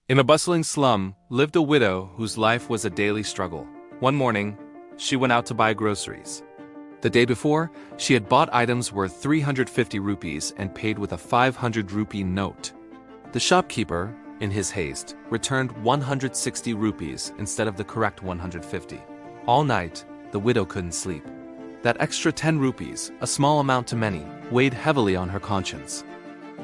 In a bustling slum lived a widow whose life was a daily struggle. One morning, she went out to buy groceries. The day before, she had bought items worth 350 rupees and paid with a 500 rupee note. The shopkeeper, in his haste, returned 160 rupees instead of the correct 150. All night, the widow couldn't sleep. That extra 10 rupees, a small amount to many, weighed heavily on her conscience.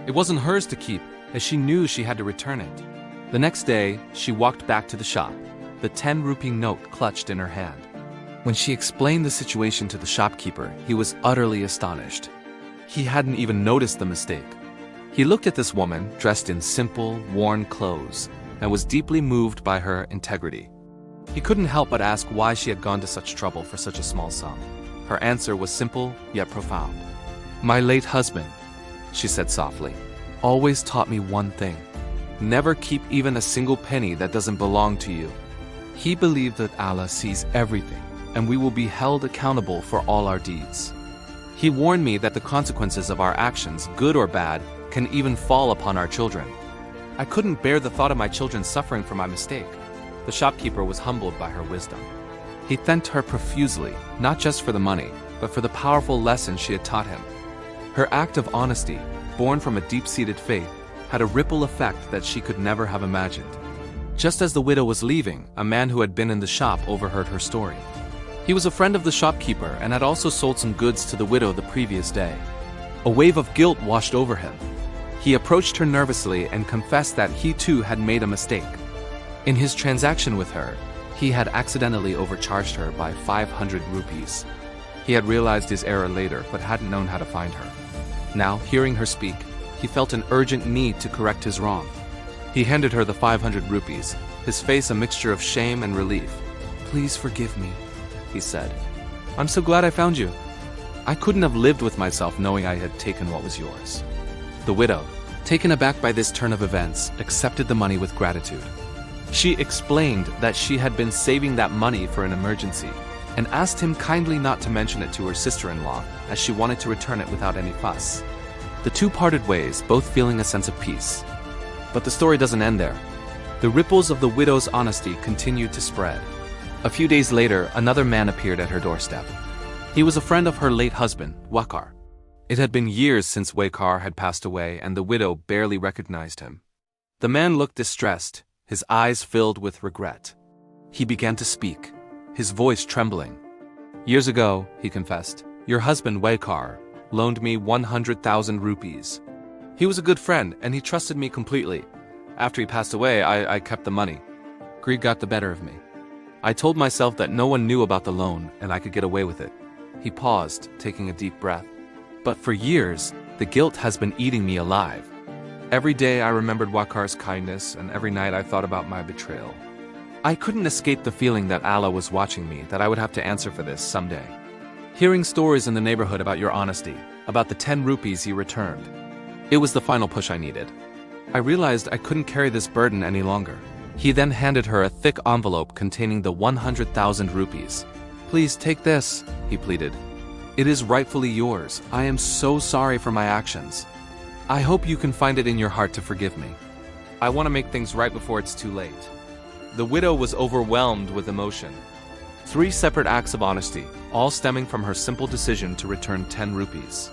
It wasn't hers to keep, as she knew she had to return it. The next day, she walked back to the shop, the 10 rupee note clutched in her hand. When she explained the situation to the shopkeeper, he was utterly astonished. He hadn't even noticed the mistake. He looked at this woman, dressed in simple, worn clothes, and was deeply moved by her integrity. He couldn't help but ask why she had gone to such trouble for such a small sum. Her answer was simple, yet profound. "My late husband," she said softly, "always taught me one thing. Never keep even a single penny that doesn't belong to you. He believed that Allah sees everything, and we will be held accountable for all our deeds. He warned me that the consequences of our actions, good or bad, can even fall upon our children. I couldn't bear the thought of my children suffering for my mistake." The shopkeeper was humbled by her wisdom. He thanked her profusely, not just for the money, but for the powerful lesson she had taught him. Her act of honesty, born from a deep-seated faith, had a ripple effect that she could never have imagined. Just as the widow was leaving, a man who had been in the shop overheard her story. He was a friend of the shopkeeper and had also sold some goods to the widow the previous day. A wave of guilt washed over him. He approached her nervously and confessed that he too had made a mistake. In his transaction with her, he had accidentally overcharged her by 500 rupees. He had realized his error later, but hadn't known how to find her. Now, hearing her speak, he felt an urgent need to correct his wrong. He handed her the 500 rupees, his face a mixture of shame and relief. "Please forgive me," he said. "I'm so glad I found you. I couldn't have lived with myself knowing I had taken what was yours." The widow, taken aback by this turn of events, accepted the money with gratitude. She explained that she had been saving that money for an emergency, and asked him kindly not to mention it to her sister-in-law, as she wanted to return it without any fuss. The two parted ways, both feeling a sense of peace. But the story doesn't end there. The ripples of the widow's honesty continued to spread. A few days later, another man appeared at her doorstep. He was a friend of her late husband, Wakar. It had been years since Wakar had passed away, and the widow barely recognized him. The man looked distressed, his eyes filled with regret. He began to speak, his voice trembling. "Years ago," he confessed, "your husband Wakar loaned me 100,000 rupees. He was a good friend, and he trusted me completely. After he passed away, I kept the money. Greed got the better of me. I told myself that no one knew about the loan, and I could get away with it." He paused, taking a deep breath. "But for years, the guilt has been eating me alive. Every day I remembered Wakar's kindness, and every night I thought about my betrayal. I couldn't escape the feeling that Allah was watching me, that I would have to answer for this someday. Hearing stories in the neighborhood about your honesty, about the 10 rupees you returned, it was the final push I needed. I realized I couldn't carry this burden any longer." He then handed her a thick envelope containing the 100,000 rupees. "Please take this," he pleaded. "It is rightfully yours. I am so sorry for my actions. I hope you can find it in your heart to forgive me. I want to make things right before it's too late." The widow was overwhelmed with emotion. 3 separate acts of honesty, all stemming from her simple decision to return 10 rupees.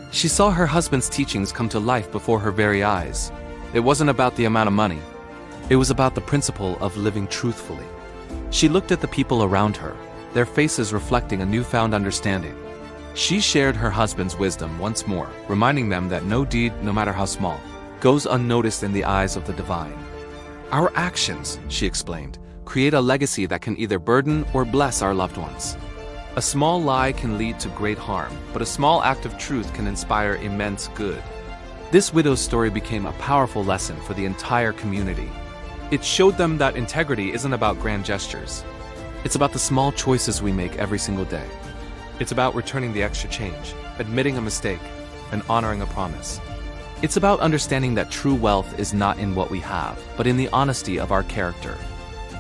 She saw her husband's teachings come to life before her very eyes. It wasn't about the amount of money. It was about the principle of living truthfully. She looked at the people around her, their faces reflecting a newfound understanding. She shared her husband's wisdom once more, reminding them that no deed, no matter how small, goes unnoticed in the eyes of the divine. "Our actions," she explained, "create a legacy that can either burden or bless our loved ones. A small lie can lead to great harm, but a small act of truth can inspire immense good." This widow's story became a powerful lesson for the entire community. It showed them that integrity isn't about grand gestures. It's about the small choices we make every single day. It's about returning the extra change, admitting a mistake, and honoring a promise. It's about understanding that true wealth is not in what we have, but in the honesty of our character.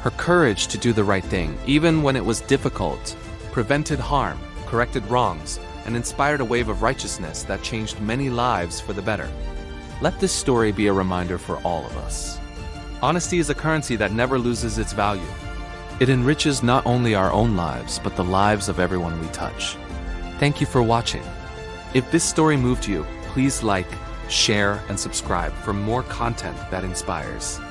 Her courage to do the right thing, even when it was difficult, prevented harm, corrected wrongs, and inspired a wave of righteousness that changed many lives for the better. Let this story be a reminder for all of us. Honesty is a currency that never loses its value. It enriches not only our own lives, but the lives of everyone we touch. Thank you for watching. If this story moved you, please like, share, and subscribe for more content that inspires.